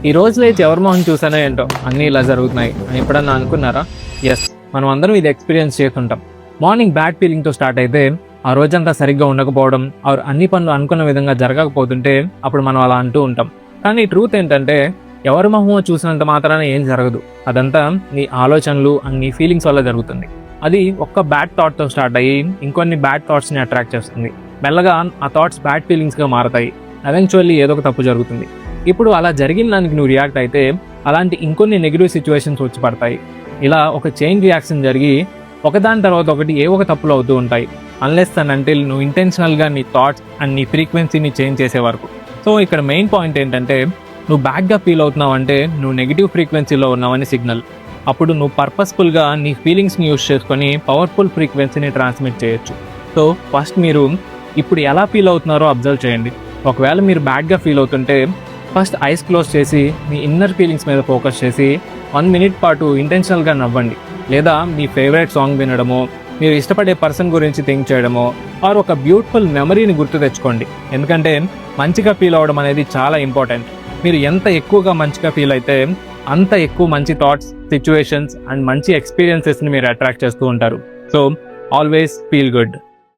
ఈ రోజు లేచి ఎవరి మొహం చూసానో ఏంటో అన్నీ ఇలా జరుగుతున్నాయి అని ఎప్పుడన్నా అనుకున్నారా? ఎస్, మనం అందరం ఇది ఎక్స్పీరియన్స్ చేస్తుంటాం. మార్నింగ్ బ్యాడ్ ఫీలింగ్తో స్టార్ట్ అయితే ఆ రోజంతా సరిగ్గా ఉండకపోవడం ఆర్ అన్ని పనులు అనుకున్న విధంగా జరగకపోతుంటే అప్పుడు మనం అలా అంటూ ఉంటాం. కానీ ట్రూత్ ఏంటంటే ఎవరి మొహమో చూసినంత మాత్రాన ఏం జరగదు. అదంతా నీ ఆలోచనలు అండ్ నీ ఫీలింగ్స్ వల్ల జరుగుతుంది. అది ఒక్క బ్యాడ్ థాట్తో స్టార్ట్ అయ్యి ఇంకొన్ని బ్యాడ్ థాట్స్ని అట్రాక్ట్ చేస్తుంది. మెల్లగా ఆ థాట్స్ బ్యాడ్ ఫీలింగ్స్గా మారతాయి. ఎవెన్చువల్లీ ఏదో ఒక తప్పు జరుగుతుంది. ఇప్పుడు అలా జరిగిన దానికి నువ్వు రియాక్ట్ అయితే అలాంటి ఇంకొన్ని నెగిటివ్ సిచ్యువేషన్స్ వచ్చి పడతాయి. ఇలా ఒక చైన్ రియాక్షన్ జరిగి ఒకదాని తర్వాత ఒకటి ఏ ఒక తప్పులు అవుతూ ఉంటాయి. అన్లెస్ అండ్ అంటిల్ నువ్వు ఇంటెన్షనల్గా నీ థాట్స్ అండ్ నీ ఫ్రీక్వెన్సీని చేంజ్ చేసే వరకు. సో ఇక్కడ మెయిన్ పాయింట్ ఏంటంటే నువ్వు బ్యాడ్గా ఫీల్ అవుతున్నావు అంటే నువ్వు నెగిటివ్ ఫ్రీక్వెన్సీలో ఉన్నావని సిగ్నల్. అప్పుడు నువ్వు పర్పస్ఫుల్గా నీ ఫీలింగ్స్ని యూజ్ చేసుకొని పవర్ఫుల్ ఫ్రీక్వెన్సీని ట్రాన్స్మిట్ చేయొచ్చు. సో ఫస్ట్ మీరు ఇప్పుడు ఎలా ఫీల్ అవుతున్నారో అబ్జర్వ్ చేయండి. ఒకవేళ మీరు బ్యాడ్గా ఫీల్ అవుతుంటే ఫస్ట్ ఐస్ క్లోజ్ చేసి మీ ఇన్నర్ ఫీలింగ్స్ మీద ఫోకస్ చేసి 1 minute పాటు ఇంటెన్షనల్గా నవ్వండి. లేదా మీ ఫేవరెట్ సాంగ్ వినడమో, మీరు ఇష్టపడే పర్సన్ గురించి థింక్ చేయడమో ఆర్ ఒక బ్యూటిఫుల్ మెమరీని గుర్తు తెచ్చుకోండి. ఎందుకంటే మంచిగా ఫీల్ అవ్వడం అనేది చాలా ఇంపార్టెంట్. మీరు ఎంత ఎక్కువగా మంచిగా ఫీల్ అయితే అంత ఎక్కువ మంచి థాట్స్, సిచ్యువేషన్స్ అండ్ మంచి ఎక్స్పీరియన్సెస్ని మీరు అట్రాక్ట్ చేస్తూ ఉంటారు. So always feel good.